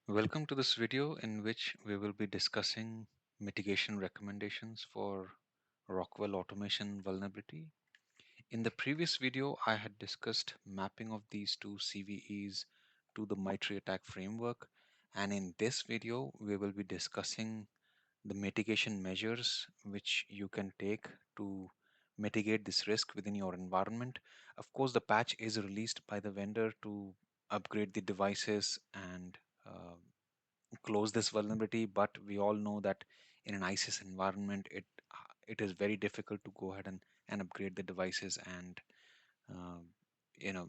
Welcome to this video in which we will be discussing mitigation recommendations for Rockwell automation vulnerability. In the previous video, I had discussed mapping of these two CVEs to the MITRE ATT&CK framework, and in this video, we will be discussing the mitigation measures which you can take to mitigate this risk within your environment. Of course, the patch is released by the vendor to upgrade the devices and uh, close this vulnerability, but we all know that in an ISIS environment, it is very difficult to go ahead and upgrade the devices and uh, you know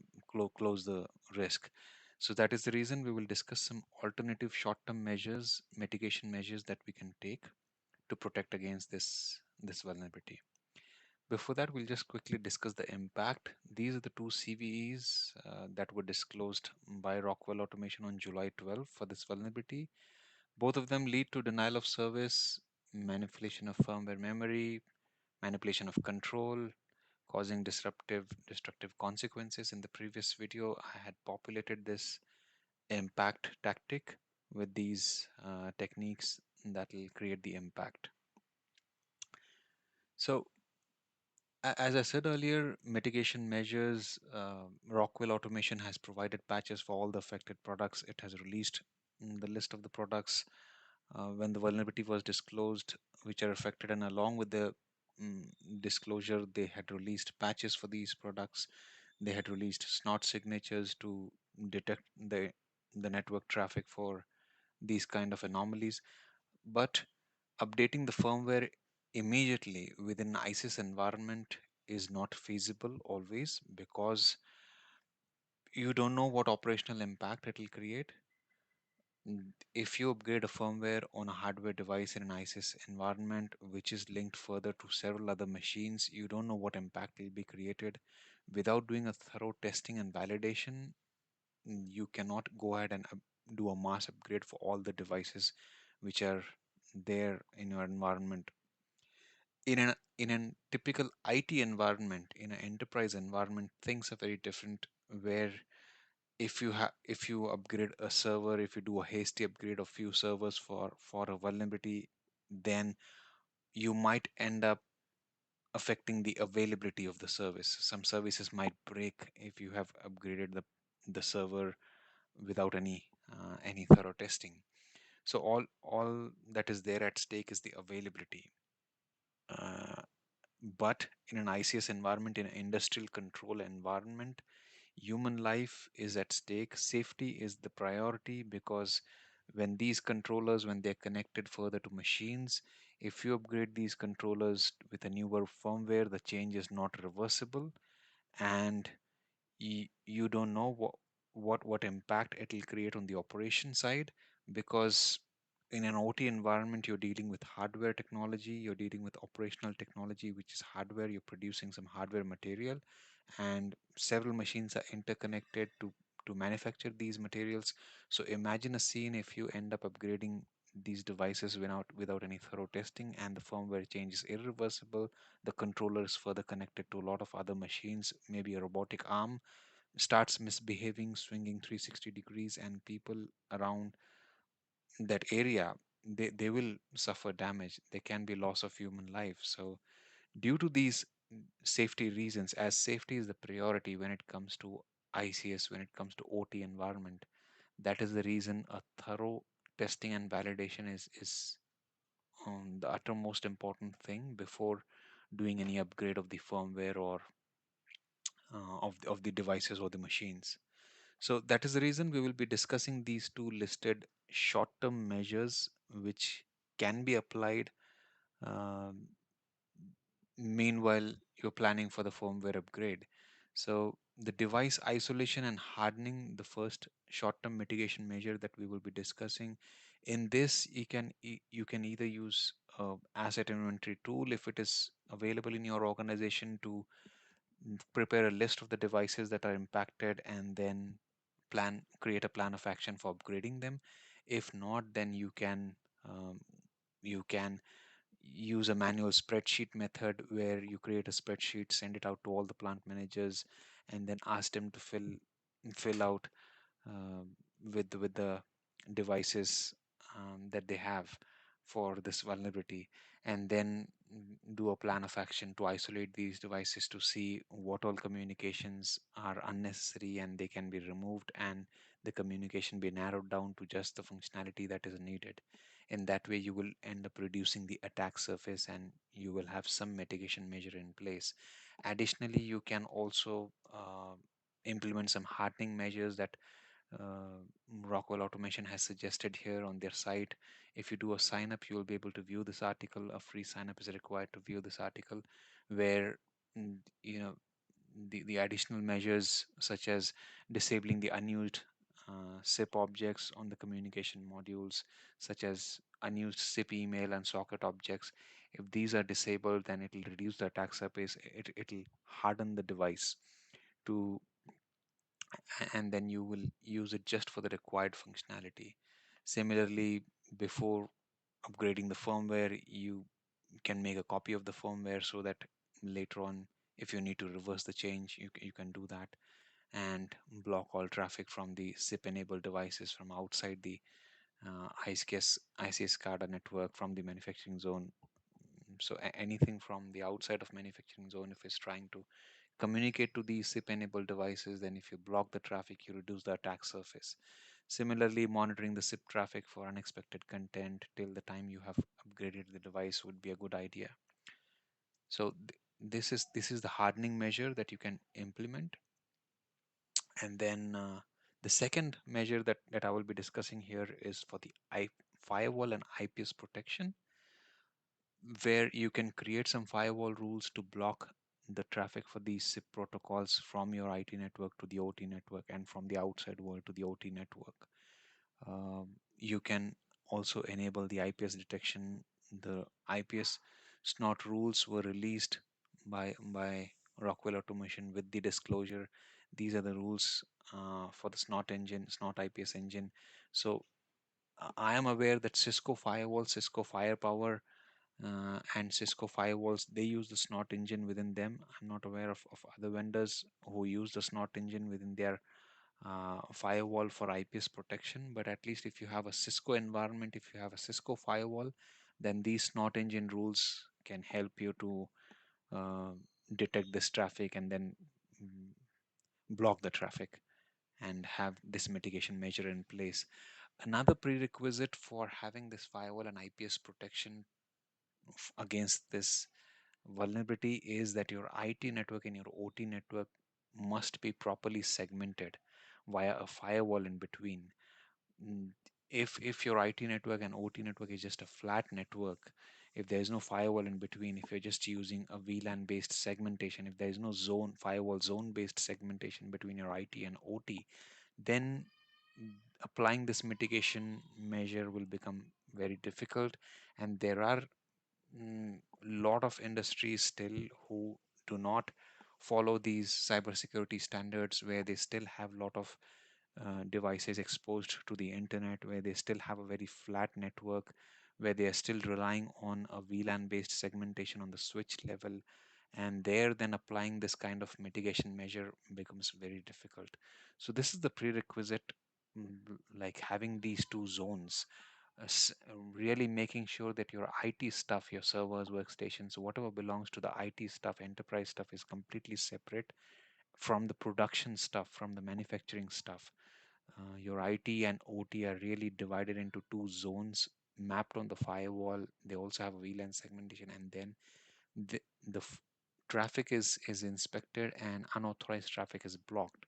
close the risk. So that is the reason we will discuss some alternative short-term measures, mitigation measures that we can take to protect against this vulnerability. Before that, we'll just quickly discuss the impact. These are the two CVEs that were disclosed by Rockwell Automation on July 12 for this vulnerability. Both of them lead to denial of service, manipulation of firmware memory, manipulation of control, causing destructive consequences. In the previous video, I had populated this impact tactic with these techniques that will create the impact. So, as I said earlier, mitigation measures, Rockwell Automation has provided patches for all the affected products. It has released the list of the products when the vulnerability was disclosed, which are affected, and along with the disclosure, they had released patches for these products. They had released snort signatures to detect the network traffic for these kind of anomalies. But updating the firmware immediately within ISIS environment is not feasible always, because you don't know what operational impact it will create. If you upgrade a firmware on a hardware device in an ISIS environment, which is linked further to several other machines, you don't know what impact will be created. Without doing a thorough testing and validation, you cannot go ahead and do a mass upgrade for all the devices which are there in your environment. In a typical IT environment, in an enterprise environment, things are very different. Where if you upgrade a server, if you do a hasty upgrade of few servers for a vulnerability, then you might end up affecting the availability of the service. Some services might break if you have upgraded the server without any thorough testing. So all that is there at stake is the availability. Uh, but in an ICS environment, in an industrial control environment, human life is at stake. Safety is the priority, because when these controllers, when they're connected further to machines, if you upgrade these controllers with a newer firmware, the change is not reversible, and you don't know what impact it will create on the operation side. Because in an OT environment, you're dealing with hardware technology, you're dealing with operational technology, which is hardware. You're producing some hardware material, and several machines are interconnected to manufacture these materials. So imagine a scene if you end up upgrading these devices without any thorough testing, and the firmware change is irreversible. The controller is further connected to a lot of other machines, maybe a robotic arm starts misbehaving, swinging 360 degrees, and people around that area, they will suffer damage. There can be loss of human life. So due to these safety reasons, as safety is the priority when it comes to ICS, when it comes to OT environment, that is the reason a thorough testing and validation is the uttermost important thing before doing any upgrade of the firmware or of the devices or the machines. So that is the reason we will be discussing these two listed short-term measures which can be applied um, meanwhile you're planning for the firmware upgrade. So the device isolation and hardening, the first short-term mitigation measure that we will be discussing. In this, you can either use asset inventory tool if it is available in your organization to prepare a list of the devices that are impacted, and then create a plan of action for upgrading them. If not, then um, you can use a manual spreadsheet method, where you create a spreadsheet, send it out to all the plant managers, and then ask them to fill out uh, with the devices that they have for this vulnerability, and then do a plan of action to isolate these devices to see what all communications are unnecessary and they can be removed, and the communication be narrowed down to just the functionality that is needed. In that way, you will end up reducing the attack surface and you will have some mitigation measure in place. Additionally, you can also implement some hardening measures that uh, Rockwell Automation has suggested here on their site. If you do a sign up, you will be able to view this article. A free sign up is required to view this article, where you know the additional measures such as disabling the unused SIP objects on the communication modules, such as unused SIP email and socket objects. If these are disabled, then it will reduce the attack surface. It'll harden the device to, and then you will use it just for the required functionality. Similarly, before upgrading the firmware, you can make a copy of the firmware so that later on, if you need to reverse the change, you can do that, and block all traffic from the SIP enabled devices from outside the ICS SCADA network from the manufacturing zone. So anything from the outside of manufacturing zone, if it's trying to communicate to these SIP enabled devices, then if you block the traffic, you reduce the attack surface. Similarly, monitoring the SIP traffic for unexpected content till the time you have upgraded the device would be a good idea. So this is the hardening measure that you can implement. And then the second measure that I will be discussing here is for the firewall and IPS protection, where you can create some firewall rules to block the traffic for these SIP protocols from your IT network to the OT network and from the outside world to the OT network. You can also enable the IPS detection. The IPS snot rules were released by Rockwell Automation with the disclosure. These are the rules for the snot IPS engine. So I am aware that Cisco firewall, Cisco Firepower, and Cisco firewalls, they use the snot engine within them. I'm not aware of other vendors who use the snot engine within their firewall for IPS protection, but at least if you have a Cisco environment, if you have a Cisco firewall, then these snot engine rules can help you to uh, detect this traffic and then mm, block the traffic and have this mitigation measure in place. Another prerequisite for having this firewall and IPS protection against this vulnerability is that your IT network and your OT network must be properly segmented via a firewall in between. Mm, if your IT network and OT network is just a flat network, if there is no firewall in between, if you're just using a VLAN based segmentation, if there is no firewall zone based segmentation between your IT and OT, then applying this mitigation measure will become very difficult. And there are lot of industries still who do not follow these cybersecurity standards, where they still have a lot of devices exposed to the internet, where they still have a very flat network, where they are still relying on a VLAN based segmentation on the switch level. And there, then applying this kind of mitigation measure becomes very difficult. So, this is the prerequisite, like having these two zones, really making sure that your IT stuff, your servers, workstations, whatever belongs to the IT stuff, enterprise stuff, is completely separate from the production stuff, from the manufacturing stuff. Your IT and OT are really divided into two zones mapped on the firewall. They also have a VLAN segmentation, and then the, the f- traffic is inspected and unauthorized traffic is blocked.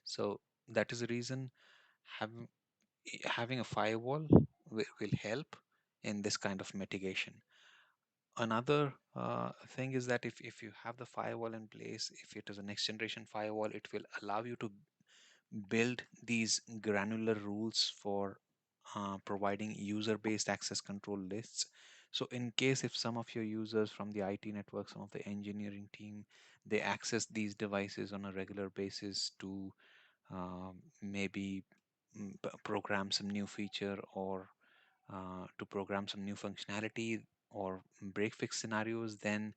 So that is the reason having having a firewall will help in this kind of mitigation. Another thing is that if you have the firewall in place, if it is a next generation firewall, it will allow you to build these granular rules for providing user-based access control lists. So in case if some of your users from the IT network, some of the engineering team, they access these devices on a regular basis to maybe program some new feature, or to program some new functionality or break fix scenarios, then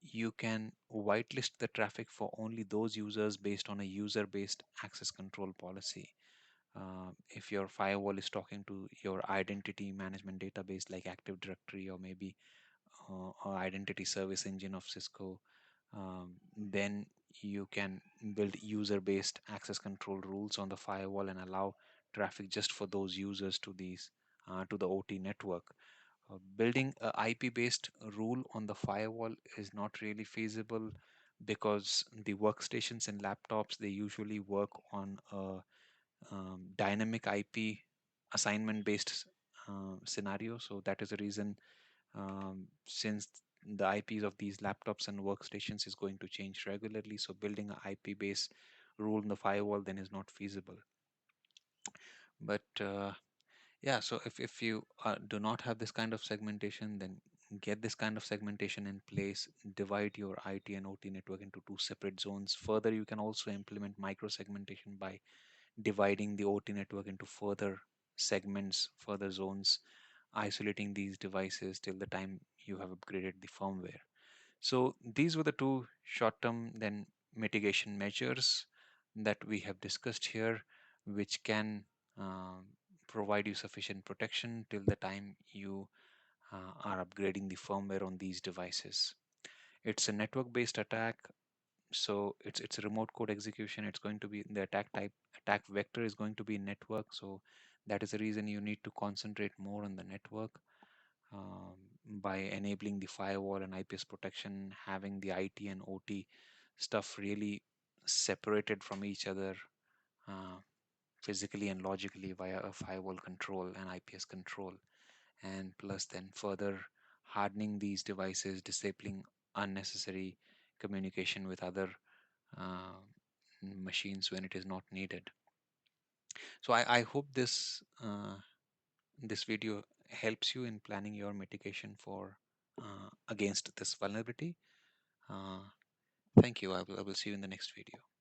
you can whitelist the traffic for only those users based on a user based access control policy. If your firewall is talking to your identity management database like Active Directory or maybe or identity service engine of Cisco, then you can build user-based access control rules on the firewall and allow traffic just for those users to these to the OT network. Building a IP-based rule on the firewall is not really feasible because the workstations and laptops, they usually work on a dynamic IP assignment based scenario. So that is the reason, since the IPs of these laptops and workstations is going to change regularly, so building an IP based rule in the firewall then is not feasible. But yeah, so if you do not have this kind of segmentation, then get this kind of segmentation in place. Divide your IT and OT network into two separate zones. Further, you can also implement micro segmentation by dividing the OT network into further segments, further zones, isolating these devices till the time you have upgraded the firmware. So these were the two short-term then mitigation measures that we have discussed here, which can um, provide you sufficient protection till the time you are upgrading the firmware on these devices. It's a network-based attack, so it's a remote code execution. It's going to be the attack vector is going to be network. So that is the reason you need to concentrate more on the network, um, by enabling the firewall and IPS protection, having the IT and OT stuff really separated from each other, uh, physically and logically via a firewall control and IPS control, and plus then further hardening these devices, disabling unnecessary communication with other uh, machines when it is not needed. So I hope this video helps you in planning your mitigation for against this vulnerability. Uh, Thank you. I will see you in the next video.